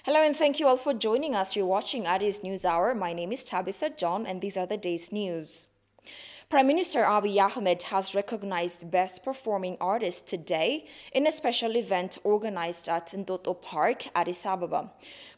Hello and thank you all for joining us. You're watching Addis News Hour. My name is Tabitha John and these are the day's news. Prime Minister Abiy Ahmed has recognized best performing artists today in a special event organized at Ndoto Park, Addis Ababa.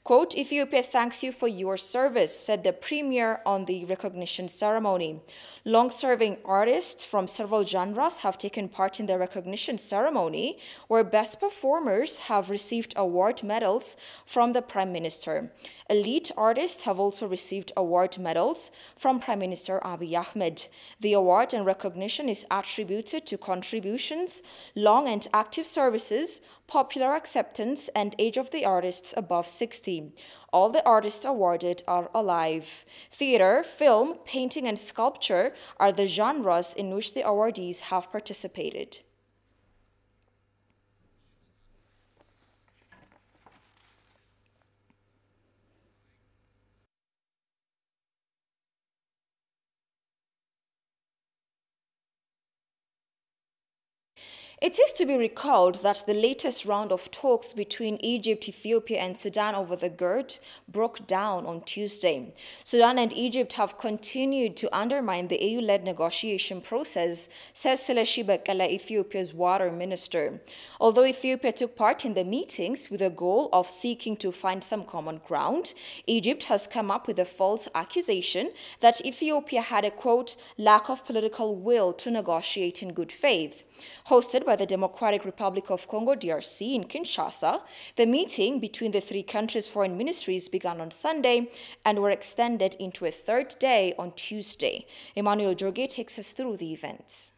Quote, "Ethiopia thanks you for your service," said the premier on the recognition ceremony. Long-serving artists from several genres have taken part in the recognition ceremony, where best performers have received award medals from the Prime Minister. Elite artists have also received award medals from Prime Minister Abiy Ahmed. The award and recognition is attributed to contributions, long and active services, popular acceptance, and age of the artists above 60. All the artists awarded are alive. Theater, film, painting, and sculpture are the genres in which the awardees have participated. It is to be recalled that the latest round of talks between Egypt, Ethiopia, and Sudan over the GERD broke down on Tuesday. Sudan and Egypt have continued to undermine the AU-led negotiation process, says Seleshi Bekele, Ethiopia's water minister. Although Ethiopia took part in the meetings with the goal of seeking to find some common ground, Egypt has come up with a false accusation that Ethiopia had a, quote, lack of political will to negotiate in good faith. Hosted by the Democratic Republic of Congo, DRC, in Kinshasa, the meeting between the three countries' foreign ministries began on Sunday and were extended into a third day on Tuesday. Emmanuel Jorge takes us through the events.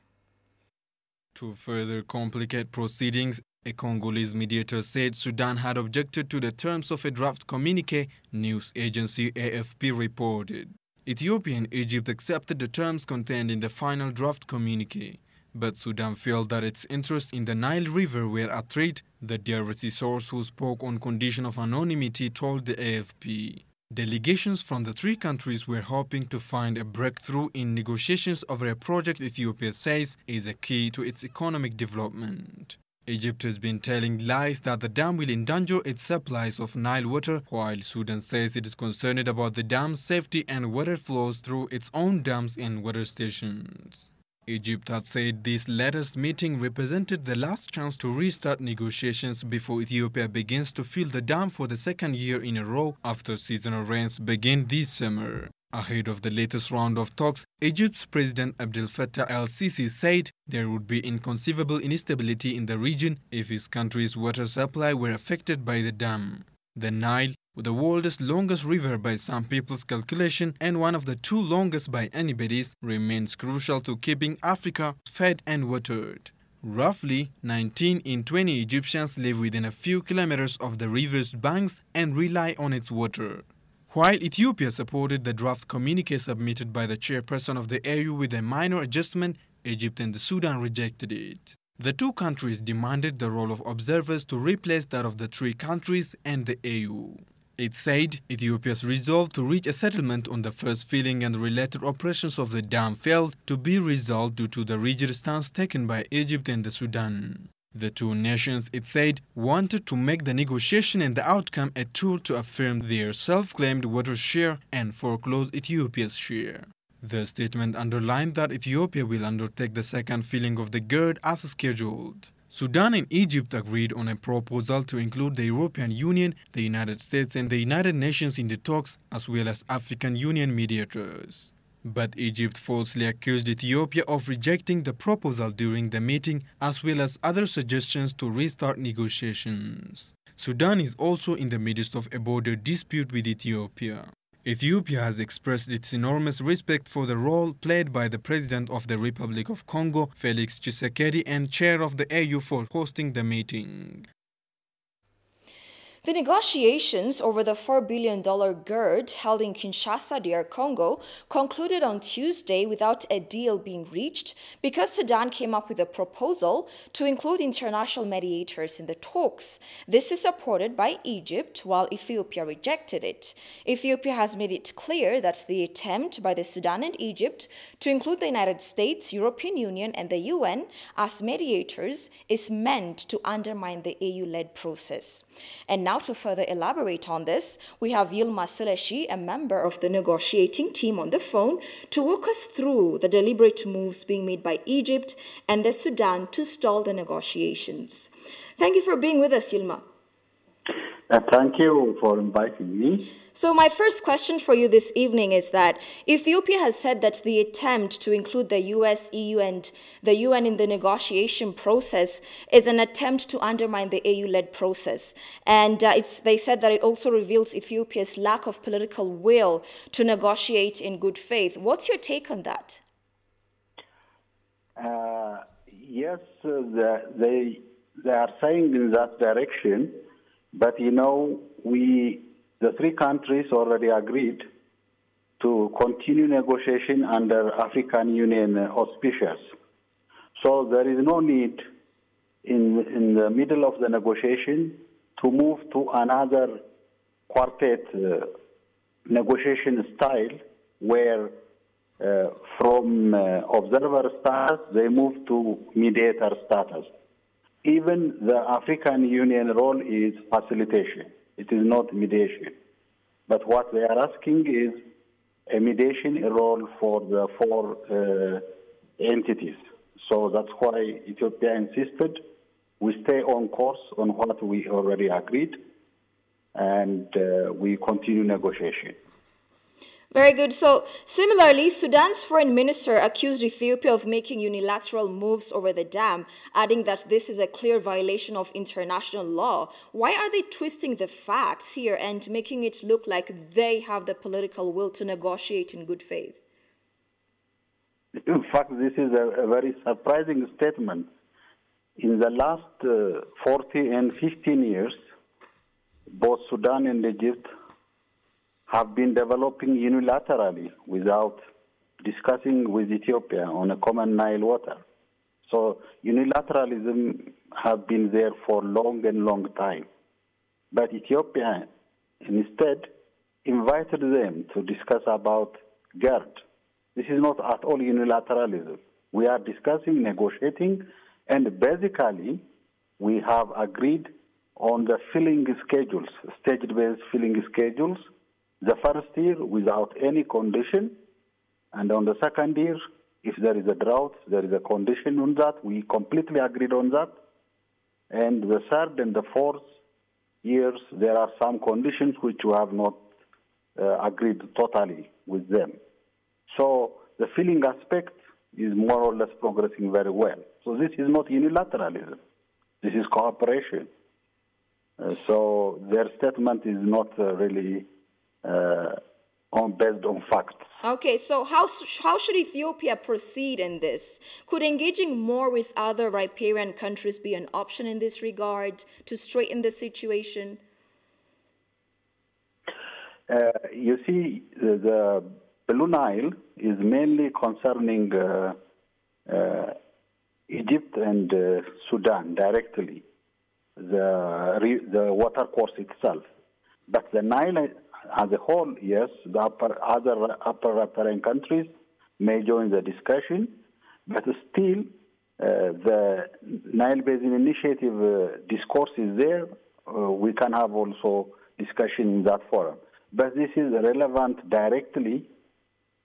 To further complicate proceedings, a Congolese mediator said Sudan had objected to the terms of a draft communique, news agency AFP reported. Ethiopia and Egypt accepted the terms contained in the final draft communique. But Sudan felt that its interests in the Nile River were at threat, the DRC source who spoke on condition of anonymity told the AFP. Delegations from the three countries were hoping to find a breakthrough in negotiations over a project Ethiopia says is a key to its economic development. Egypt has been telling lies that the dam will endanger its supplies of Nile water, while Sudan says it is concerned about the dam's safety and water flows through its own dams and water stations. Egypt had said this latest meeting represented the last chance to restart negotiations before Ethiopia begins to fill the dam for the second year in a row after seasonal rains begin this summer. Ahead of the latest round of talks, Egypt's President Abdel Fattah el-Sisi said there would be inconceivable instability in the region if his country's water supply were affected by the dam. The Nile, the world's longest river by some people's calculation and one of the two longest by anybody's, remains crucial to keeping Africa fed and watered. Roughly 19 in 20 Egyptians live within a few kilometers of the river's banks and rely on its water. While Ethiopia supported the draft communique submitted by the chairperson of the AU with a minor adjustment, Egypt and Sudan rejected it. The two countries demanded the role of observers to replace that of the three countries and the AU. It said Ethiopia's resolve to reach a settlement on the first filling and related operations of the dam failed to be resolved due to the rigid stance taken by Egypt and the Sudan. The two nations, it said, wanted to make the negotiation and the outcome a tool to affirm their self-claimed water share and foreclose Ethiopia's share. The statement underlined that Ethiopia will undertake the second filling of the GERD as scheduled. Sudan and Egypt agreed on a proposal to include the European Union, the United States, and the United Nations in the talks, as well as African Union mediators. But Egypt falsely accused Ethiopia of rejecting the proposal during the meeting, as well as other suggestions to restart negotiations. Sudan is also in the midst of a border dispute with Ethiopia. Ethiopia has expressed its enormous respect for the role played by the President of the Republic of Congo, Felix Tshisekedi, and Chair of the AU for hosting the meeting. The negotiations over the $4 billion GERD held in Kinshasa, DR Congo, concluded on Tuesday without a deal being reached because Sudan came up with a proposal to include international mediators in the talks. This is supported by Egypt, while Ethiopia rejected it. Ethiopia has made it clear that the attempt by the Sudan and Egypt to include the United States, European Union, and the UN as mediators is meant to undermine the AU-led process. And now to further elaborate on this, we have Yilmaz Seleshi, a member of the negotiating team on the phone, to walk us through the deliberate moves being made by Egypt and the Sudan to stall the negotiations. Thank you for being with us, Yilmaz. Thank you for inviting me. So my first question for you this evening is that Ethiopia has said that the attempt to include the US, EU, and the UN in the negotiation process is an attempt to undermine the AU-led process. And they said that it also reveals Ethiopia's lack of political will to negotiate in good faith. What's your take on that? Yes, they are saying in that direction. But, you know, the three countries already agreed to continue negotiation under African Union auspices. So there is no need in the middle of the negotiation to move to another quartet negotiation style where from observer status they move to mediator status. Even the African Union role is facilitation. It is not mediation. But what they are asking is a mediation role for the four entities. So that's why Ethiopia insisted we stay on course on what we already agreed, and we continue negotiation. Very good. So, similarly, Sudan's foreign minister accused Ethiopia of making unilateral moves over the dam, adding that this is a clear violation of international law. Why are they twisting the facts here and making it look like they have the political will to negotiate in good faith? In fact, this is a very surprising statement. In the last 40 and 15 years, both Sudan and Egypt have been developing unilaterally without discussing with Ethiopia on a common Nile water. So unilateralism have been there for long and long time. But Ethiopia instead invited them to discuss about GERD. This is not at all unilateralism. We are discussing, negotiating, and basically we have agreed on the filling schedules, stage-based filling schedules. The first year without any condition, and on the second year, if there is a drought, there is a condition on that. We completely agreed on that. And the third and the fourth years, there are some conditions which we have not agreed totally with them. So the filling aspect is more or less progressing very well. So this is not unilateralism. This is cooperation. So their statement is not really based on facts. Okay, so how should Ethiopia proceed in this? Could engaging more with other riparian countries be an option in this regard to straighten the situation? You see, the Blue Nile is mainly concerning Egypt and Sudan directly, the water course itself. But the Nile as a whole, yes, the other upper riparian countries may join the discussion, but still the Nile Basin Initiative discourse is there. We can have also discussion in that forum. But this is relevant directly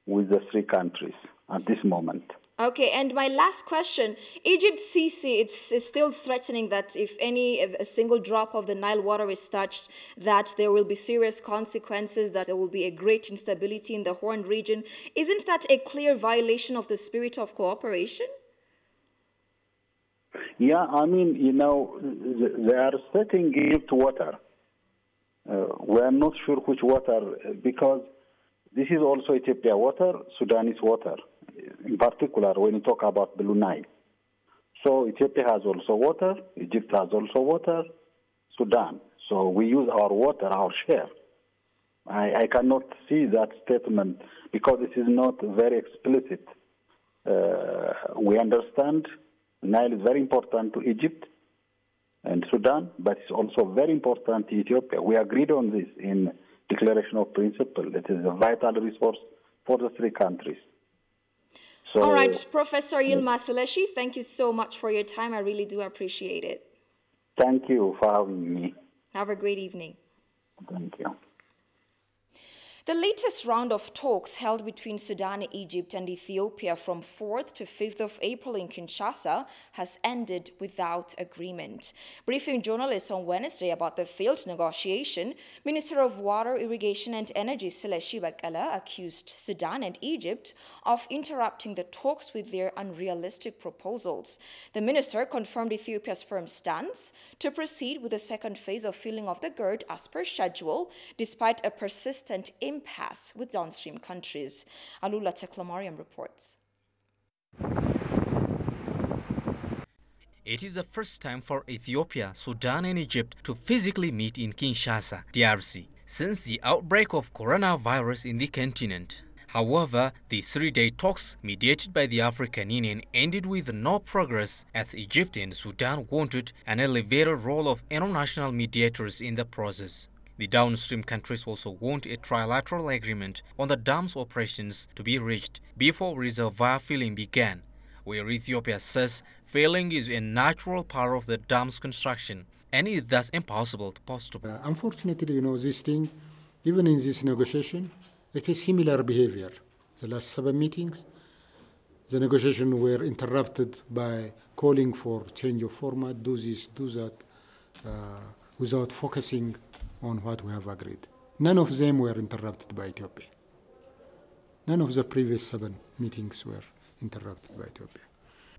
with the three countries at this moment. Okay, and my last question, Egypt Sisi is still threatening that if a single drop of the Nile water is touched, that there will be serious consequences, that there will be a great instability in the Horn region. Isn't that a clear violation of the spirit of cooperation? Yeah, I mean, you know, they are setting Egypt water. We are not sure which water, because this is also Ethiopia water, Sudanese water. In particular, when you talk about Blue Nile. So Ethiopia has also water, Egypt has also water, Sudan. So we use our water, our share. I cannot see that statement because it is not very explicit. We understand Nile is very important to Egypt and Sudan, but it's also very important to Ethiopia. We agreed on this in Declaration of Principle. It is a vital resource for the three countries. So, all right, Professor Yilmaz Seleshi, thank you so much for your time. I really do appreciate it. Thank you for having me. Have a great evening. Thank you. The latest round of talks held between Sudan, Egypt, and Ethiopia from 4th to 5th of April in Kinshasa has ended without agreement. Briefing journalists on Wednesday about the failed negotiation, Minister of Water, Irrigation and Energy Seleshi Bakala accused Sudan and Egypt of interrupting the talks with their unrealistic proposals. The minister confirmed Ethiopia's firm stance to proceed with the second phase of filling of the GERD as per schedule, despite a persistent impasse with downstream countries. Alula Teklamariam reports. It is the first time for Ethiopia, Sudan and Egypt to physically meet in Kinshasa, DRC, since the outbreak of coronavirus in the continent. However, the three-day talks mediated by the African Union ended with no progress, as Egypt and Sudan wanted an elevated role of international mediators in the process. The downstream countries also want a trilateral agreement on the dam's operations to be reached before reservoir filling began, where Ethiopia says filling is a natural part of the dam's construction and is thus impossible to postpone. Unfortunately, this thing, even in this negotiation, it is similar behavior. The last 7 meetings, the negotiations were interrupted by calling for change of format, do this, do that, without focusing on what we have agreed. None of them were interrupted by Ethiopia. None of the previous 7 meetings were interrupted by Ethiopia.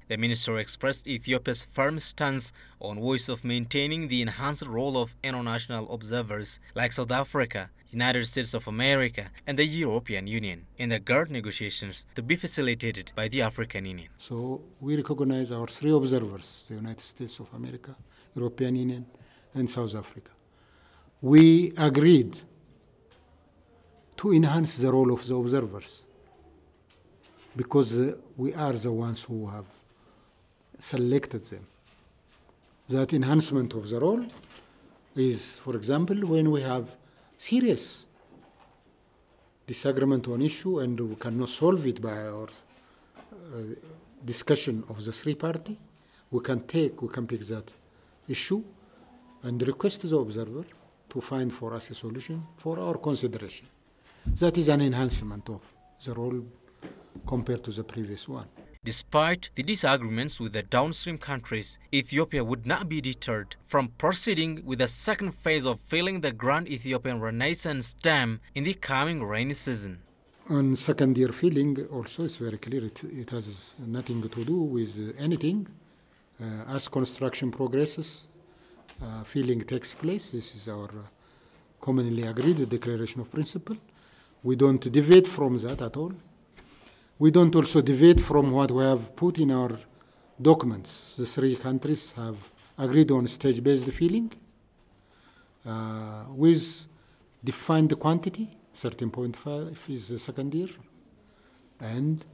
The minister expressed Ethiopia's firm stance on ways of maintaining the enhanced role of international observers like South Africa, United States of America, and the European Union in the GERD negotiations to be facilitated by the African Union. So we recognize our 3 observers, the United States of America, European Union, and South Africa. We agreed to enhance the role of the observers because we are the ones who have selected them. That enhancement of the role is, for example, when we have serious disagreement on issue and we cannot solve it by our discussion of the 3 party, we can pick that issue and request the observer to find for us a solution for our consideration. That is an enhancement of the role compared to the previous one. Despite the disagreements with the downstream countries, Ethiopia would not be deterred from proceeding with the second phase of filling the Grand Ethiopian Renaissance Dam in the coming rainy season. On second year filling also it's very clear it has nothing to do with anything. As construction progresses, filling takes place. This is our commonly agreed declaration of principle. We don't deviate from that at all. We don't also deviate from what we have put in our documents. The 3 countries have agreed on stage-based filling with defined quantity. 13.5 is the second year, and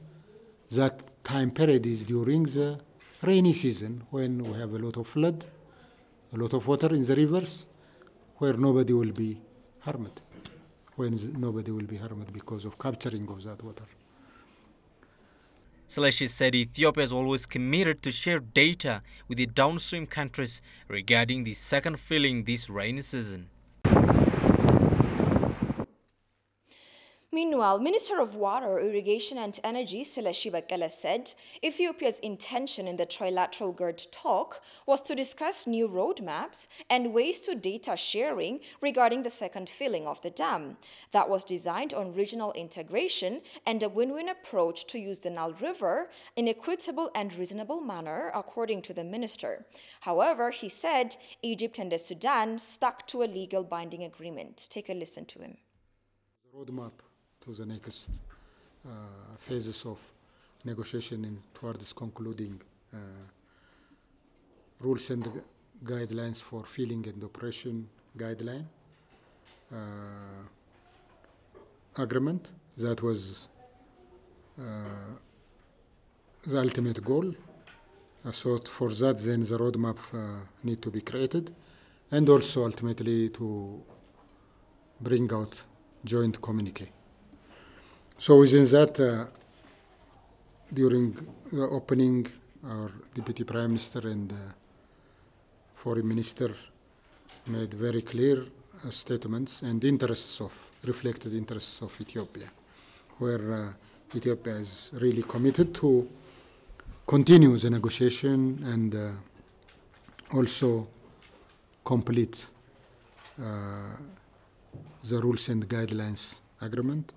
that time period is during the rainy season when we have a lot of flood, a lot of water in the rivers, where nobody will be harmed, because of capturing of that water. Seleshi said Ethiopia is always committed to share data with the downstream countries regarding the second filling this rainy season. Meanwhile, Minister of Water, Irrigation and Energy Seleshi Bakala said Ethiopia's intention in the trilateral GERD talk was to discuss new roadmaps and ways to data sharing regarding the second filling of the dam. That was designed on regional integration and a win-win approach to use the Nile River in equitable and reasonable manner, according to the minister. However, he said Egypt and the Sudan stuck to a legal binding agreement. Take a listen to him. The roadmap to the next phases of negotiation towards concluding rules and guidelines for filling and operation guideline agreement. That was the ultimate goal. So for that, then the roadmap need to be created, and also ultimately to bring out joint communique. So within that, during the opening, our Deputy Prime Minister and Foreign Minister made very clear statements and reflected interests of Ethiopia, where Ethiopia is really committed to continue the negotiation and also complete the rules and guidelines agreement,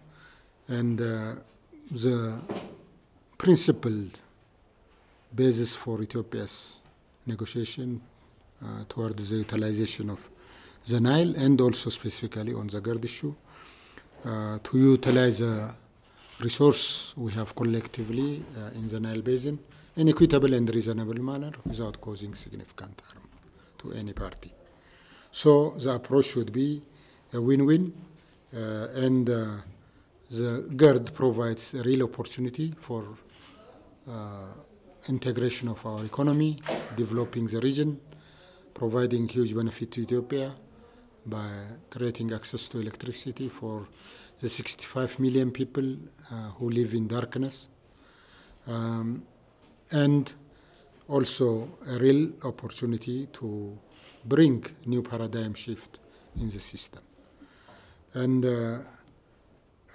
and the principled basis for Ethiopia's negotiation towards the utilization of the Nile, and also specifically on the GERD issue, to utilize a resource we have collectively in the Nile Basin in equitable and reasonable manner without causing significant harm to any party. So the approach should be a win-win, and the GERD provides a real opportunity for integration of our economy, developing the region, providing huge benefit to Ethiopia by creating access to electricity for the 65 million people who live in darkness, and also a real opportunity to bring new paradigm shift in the system. And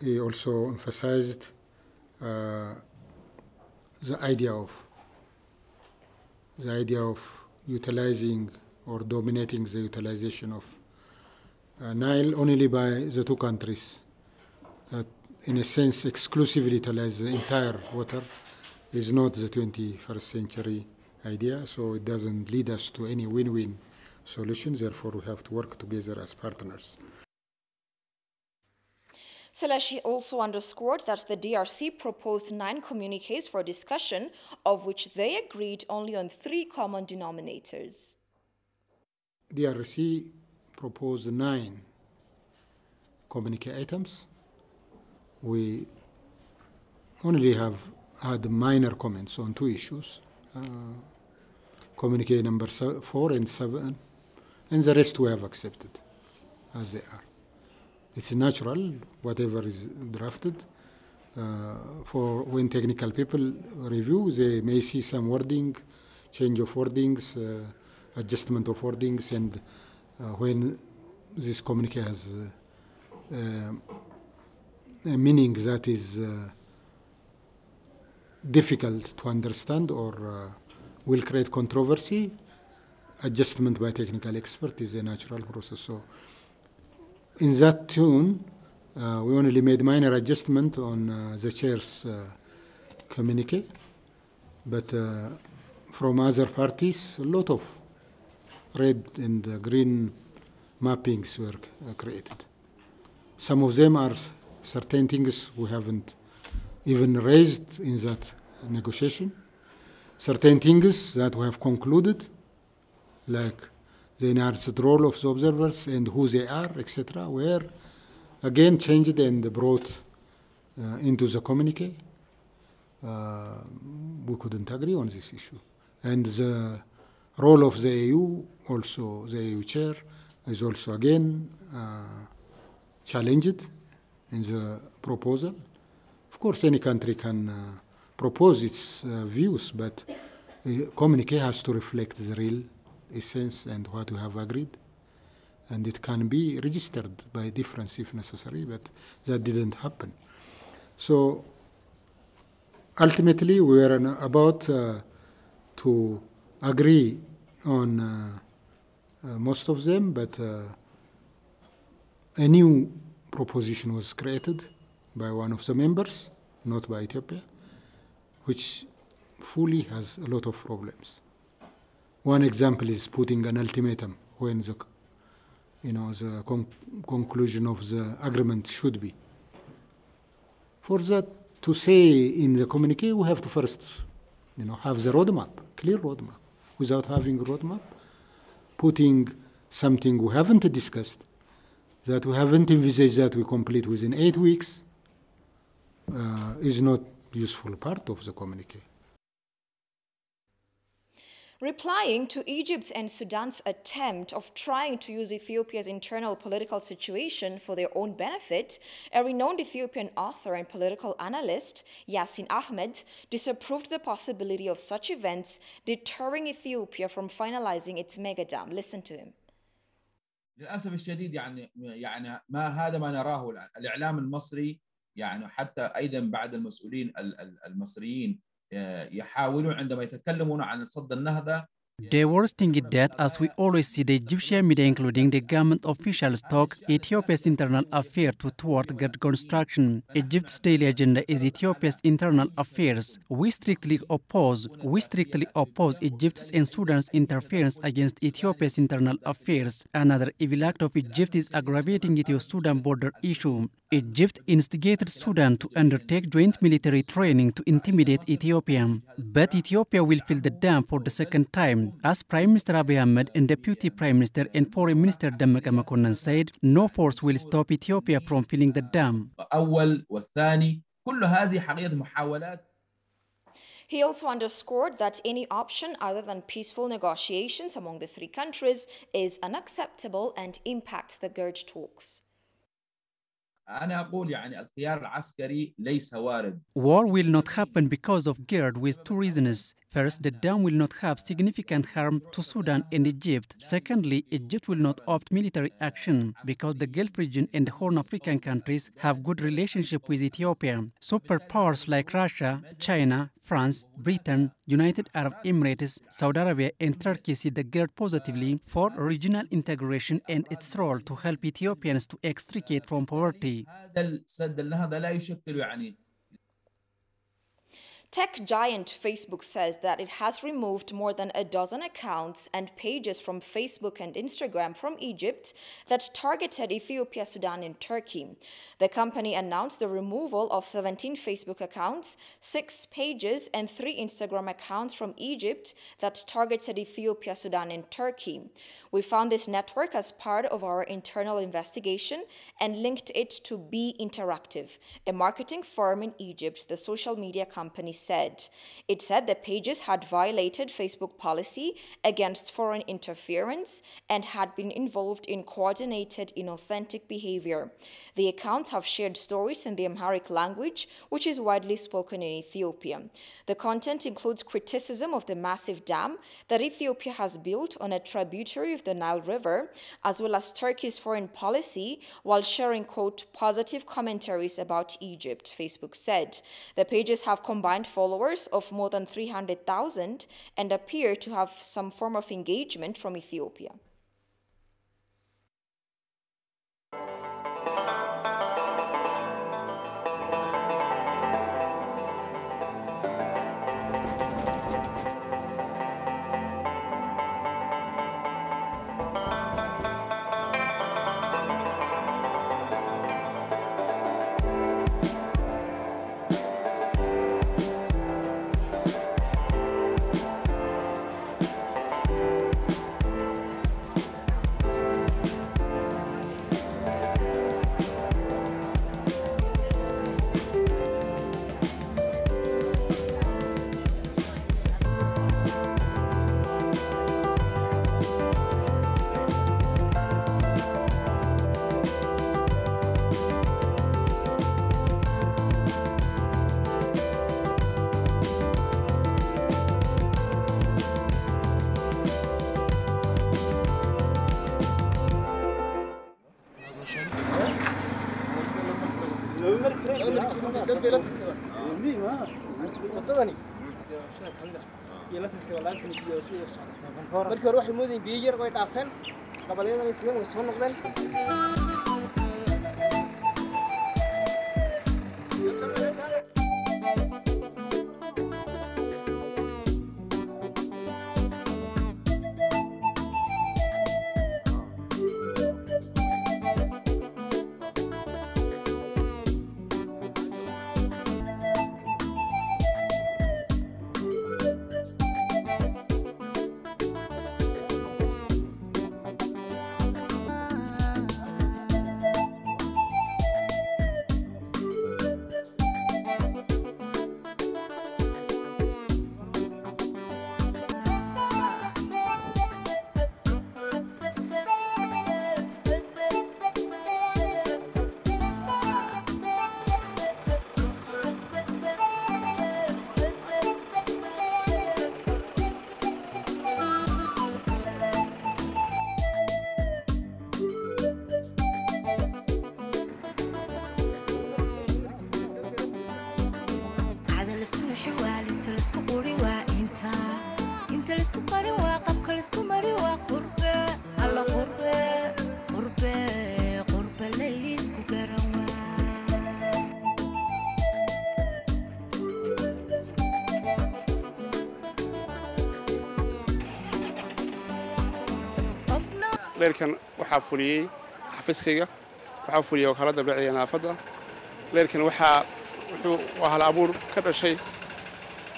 he also emphasized the idea of utilizing or dominating the utilization of Nile only by the two countries that, in a sense, exclusively utilize the entire water is not the 21st century idea, so it doesn't lead us to any win-win solutions. Therefore, we have to work together as partners. Seleshi also underscored that the DRC proposed 9 communiques for discussion, of which they agreed only on 3 common denominators. DRC proposed 9 communique items. We only have had minor comments on 2 issues, communique number 4 and 7, and the rest we have accepted as they are. It's natural, whatever is drafted. For when technical people review, they may see some wording, change of wordings, adjustment of wordings, and when this communique has a meaning that is difficult to understand or will create controversy, adjustment by technical expert is a natural process. So in that tune, we only made minor adjustment on the chair's communique, but from other parties, a lot of red and green mappings were created. Some of them are certain things we haven't even raised in that negotiation. Certain things that we have concluded, like the enhanced role of the observers and who they are, etc., were again changed and brought into the communique. We couldn't agree on this issue. And the role of the AU, also the AU chair, is also again challenged in the proposal. Of course, any country can propose its views, but the communique has to reflect the real essence and what we have agreed. And it can be registered by difference if necessary, but that didn't happen. So ultimately, we were about to agree on most of them, but a new proposition was created by one of the members, not by Ethiopia, which fully has a lot of problems. One example is putting an ultimatum when the conclusion of the agreement should be. For that to say in the communique, we have to first, have the roadmap, clear roadmap. Without having a roadmap, putting something we haven't discussed, that we haven't envisaged that we complete within 8 weeks, is not useful part of the communique. Replying to Egypt and Sudan's attempt of trying to use Ethiopia's internal political situation for their own benefit, a renowned Ethiopian author and political analyst, Yassin Ahmed, disapproved the possibility of such events deterring Ethiopia from finalizing its mega dam. Listen to him. للأسف الشديد يعني ما هذا ما نراه الآن. الإعلام المصري يعني حتى أيضا بعد المسؤولين المصريين يحاولون عندما يتكلمون عن صد النهضة. The worst thing is that, as we always see, the Egyptian media, including the government officials, talk Ethiopia's internal affairs to thwart good construction. Egypt's daily agenda is Ethiopia's internal affairs. We strictly oppose Egypt's and Sudan's interference against Ethiopia's internal affairs. Another evil act of Egypt is aggravating Ethiopia-Sudan border issue. Egypt instigated Sudan to undertake joint military training to intimidate Ethiopia. But Ethiopia will fill the dam for the second time. As Prime Minister Abiy Ahmed and Deputy Prime Minister and Foreign Minister Dammaqe Mokonnon said, no force will stop Ethiopia from filling the dam. He also underscored that any option other than peaceful negotiations among the three countries is unacceptable and impacts the GERD talks. War will not happen because of GERD with two reasons. First, the dam will not have significant harm to Sudan and Egypt. Secondly, Egypt will not opt military action because the Gulf region and the Horn African countries have good relationship with Ethiopia. Superpowers like Russia, China, France, Britain, United Arab Emirates, Saudi Arabia and Turkey see the GERD positively for regional integration and its role to help Ethiopians to extricate from poverty. Tech giant Facebook says that it has removed more than a dozen accounts and pages from Facebook and Instagram from Egypt that targeted Ethiopia, Sudan, and Turkey. The company announced the removal of 17 Facebook accounts, 6 pages, and 3 Instagram accounts from Egypt that targeted Ethiopia, Sudan, and Turkey. We found this network as part of our internal investigation and linked it to Be Interactive, a marketing firm in Egypt, the social media company said. It said the pages had violated Facebook policy against foreign interference and had been involved in coordinated inauthentic behavior. The accounts have shared stories in the Amharic language, which is widely spoken in Ethiopia. The content includes criticism of the massive dam that Ethiopia has built on a tributary of the Nile River, as well as Turkey's foreign policy, while sharing, quote, positive commentaries about Egypt, Facebook said. The pages have combined followers of more than 300,000 and appear to have some form of engagement from Ethiopia. markii hore waxay moodeen biyo yar way dhaafeen qabalayada ay tigeen way soo noqdeen leerkan waxaa fuliyey xafiiskayga waxaa fuliyey wakaaladda bilicda naafada leerkan wuxuu hal abuur ka dhashay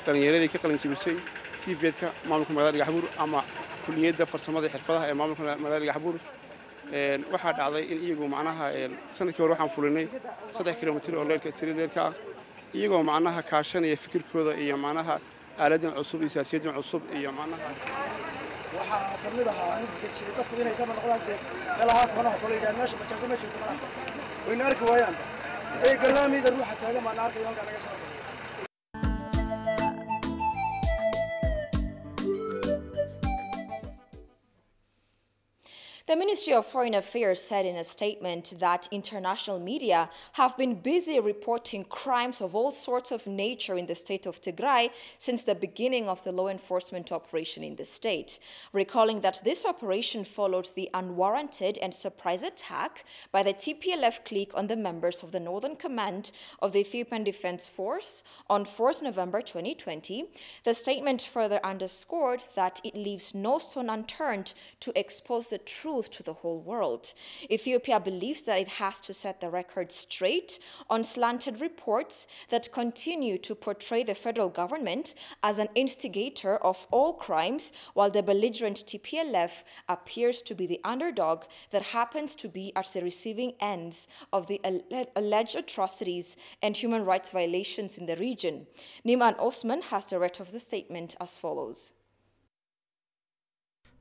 dhalinyaradii ka qalin jebisay tvka maamulka magaalada Gaxbuur ama kulliyadda farsamada xirfadaha ee maamulka magaalada Gaxbuur waxaa dhacday in iyagu macnaha sanadkii hore waxaan fulinay 3 kilomitir oo leerka istiriideedka iyagoo macnaha kaashanaya fikirkooda iyo macnaha aaladan cusub iyo siyaasiyadan cusub iyo macnaha waxaa kamid ahaa ninka shirkadku inay ka noqdaan meelaha koonaha kale ilaa meesha bajaajka ma jirto mana way arki waayaan ay galaamida ruuxa taagan ma arkayo halka naga soo The Ministry of Foreign Affairs said in a statement that international media have been busy reporting crimes of all sorts of nature in the state of Tigray since the beginning of the law enforcement operation in the state, recalling that this operation followed the unwarranted and surprise attack by the TPLF clique on the members of the Northern Command of the Ethiopian Defense Force on 4th November 2020. The statement further underscored that it leaves no stone unturned to expose the truth to the whole world. Ethiopia believes that it has to set the record straight on slanted reports that continue to portray the federal government as an instigator of all crimes, while the belligerent TPLF appears to be the underdog that happens to be at the receiving ends of the alleged atrocities and human rights violations in the region. Niman Osman has the rest of the statement as follows.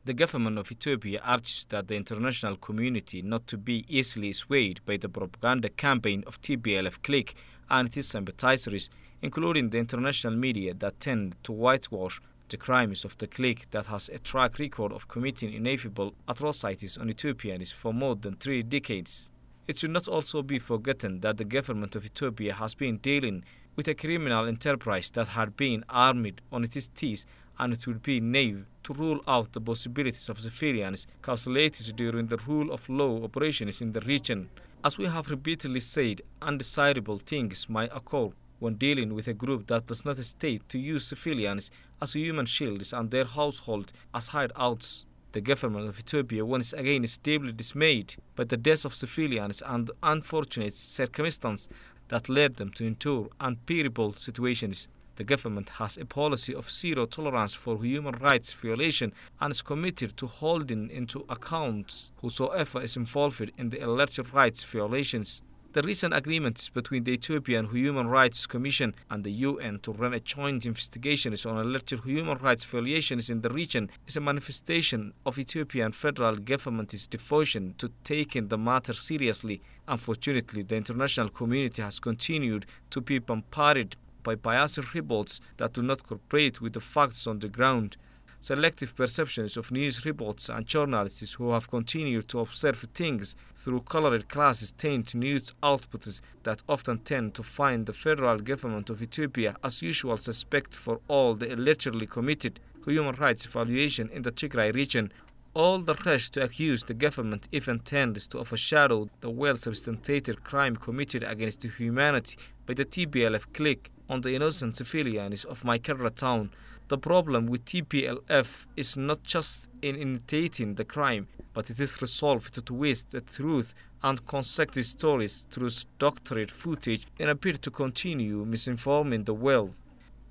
The government of Ethiopia urges that the international community not to be easily swayed by the propaganda campaign of TPLF clique and its sympathizers, including the international media that tend to whitewash the crimes of the clique that has a track record of committing ineffable atrocities on Ethiopians for more than 3 decades. It should not also be forgotten that the government of Ethiopia has been dealing with a criminal enterprise that had been armed on its teeth, and it would be naive to rule out the possibilities of civilians casualties during the rule of law operations in the region. As we have repeatedly said, undesirable things might occur when dealing with a group that does not hesitate to use civilians as human shields and their household as hideouts. The government of Ethiopia once again is deeply dismayed by the deaths of civilians and the unfortunate circumstances that led them to endure unbearable situations. The government has a policy of zero tolerance for human rights violation and is committed to holding into account whosoever is involved in the alleged rights violations. The recent agreements between the Ethiopian Human Rights Commission and the UN to run a joint investigation on alleged human rights violations in the region is a manifestation of Ethiopian federal government's devotion to taking the matter seriously. Unfortunately, the international community has continued to be bombarded by biased reports that do not cooperate with the facts on the ground. Selective perceptions of news reports and journalists who have continued to observe things through colored glasses taint news outputs that often tend to find the federal government of Ethiopia as usual suspect for all the allegedly committed human rights violation in the Tigray region. All the rush to accuse the government even tends to overshadow the well-substantiated crime committed against humanity by the TPLF clique on the innocent civilians of Maikara town. The problem with TPLF is not just in imitating the crime, but it is resolved to twist the truth and construct the stories through doctored footage in a bid to continue misinforming the world.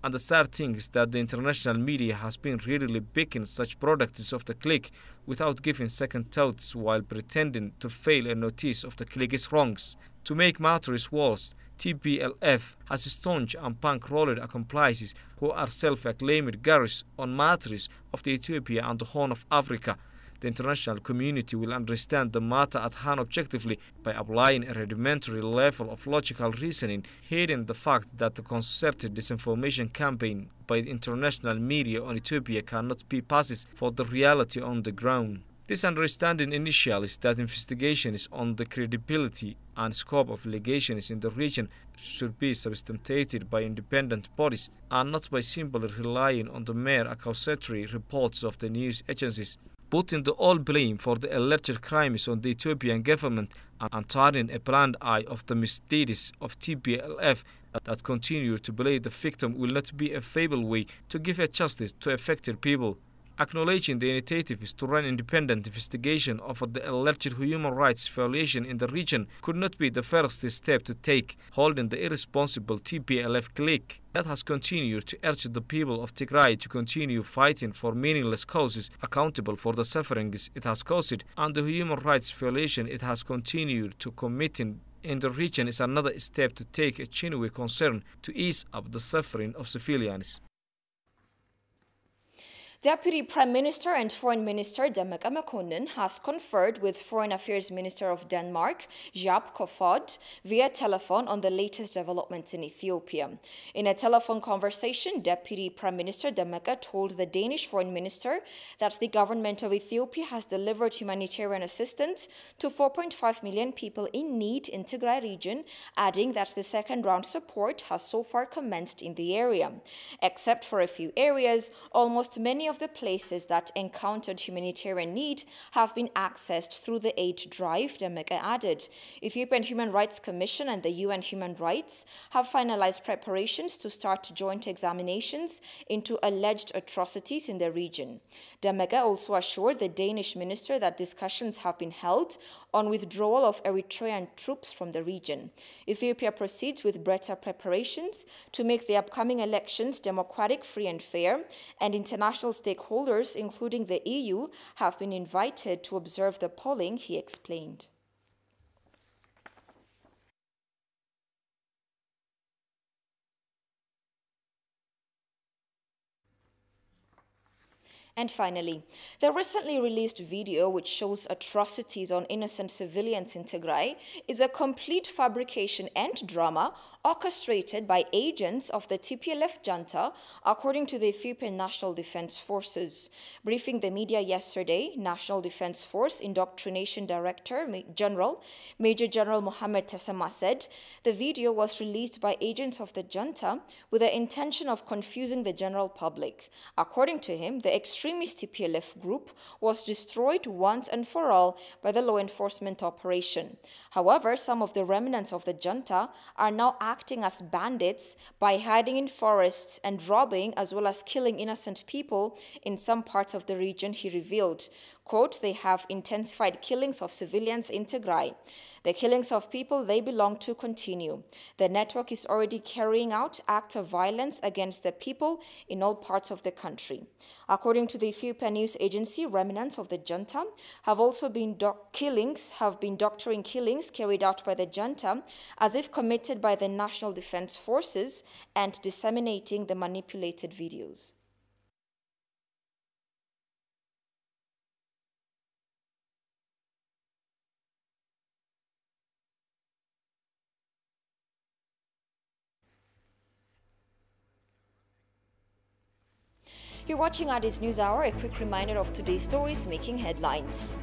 And the sad thing is that the international media has been readily picking such products of the clique without giving second thoughts while pretending to fail a notice of the clique's wrongs. To make matters worse, TPLF has staunch and punk-rolled accomplices who are self-acclaimed guards on matters of the Ethiopia and the Horn of Africa. The international community will understand the matter at hand objectively by applying a rudimentary level of logical reasoning, hiding the fact that the concerted disinformation campaign by the international media on Ethiopia cannot be passes for the reality on the ground. This understanding entails that investigations on the credibility and scope of allegations in the region should be substantiated by independent bodies and not by simply relying on the mere accusatory reports of the news agencies. Putting the all blame for the alleged crimes on the Ethiopian government and turning a blind eye of the misdeeds of TPLF that continue to blame the victim will not be a feeble way to give a justice to affected people. acknowledging the initiative to run independent investigation of the alleged human rights violation in the region could not be the first step to take, holding the irresponsible TPLF clique that has continued to urge the people of Tigray to continue fighting for meaningless causes accountable for the sufferings it has caused and the human rights violation it has continued to committing in the region is another step to take a genuine concern to ease up the suffering of civilians. Deputy Prime Minister and Foreign Minister Demek Amekonnen has conferred with Foreign Affairs Minister of Denmark, Jaap Kofod, via telephone on the latest developments in Ethiopia. In a telephone conversation, Deputy Prime Minister Demek told the Danish Foreign Minister that the government of Ethiopia has delivered humanitarian assistance to 4.5 million people in need in Tigray region, adding that the second round support has so far commenced in the area. Except for a few areas, almost many of the places that encountered humanitarian need have been accessed through the aid drive, Demek added. Ethiopian Human Rights Commission and the UN Human Rights have finalized preparations to start joint examinations into alleged atrocities in the region. Demek also assured the Danish minister that discussions have been held on withdrawal of Eritrean troops from the region. Ethiopia proceeds with better preparations to make the upcoming elections democratic, free and fair, and international stakeholders, including the EU, have been invited to observe the polling, he explained. And finally, the recently released video which shows atrocities on innocent civilians in Tigray is a complete fabrication and drama orchestrated by agents of the TPLF junta, according to the Ethiopian National Defense Forces. Briefing the media yesterday, National Defense Force Indoctrination Director Major General Mohammed Tesema said the video was released by agents of the junta with the intention of confusing the general public. According to him, the extremist TPLF group was destroyed once and for all by the law enforcement operation. However, some of the remnants of the junta are now acting as bandits by hiding in forests and robbing as well as killing innocent people in some parts of the region, he revealed. Quote, they have intensified killings of civilians in Tigray. The killings of people they belong to continue. The network is already carrying out acts of violence against the people in all parts of the country. According to the Ethiopian news agency, remnants of the junta have also been doctoring killings carried out by the junta as if committed by the National Defense Forces and disseminating the manipulated videos. You're watching Addis News Hour, a quick reminder of today's stories making headlines.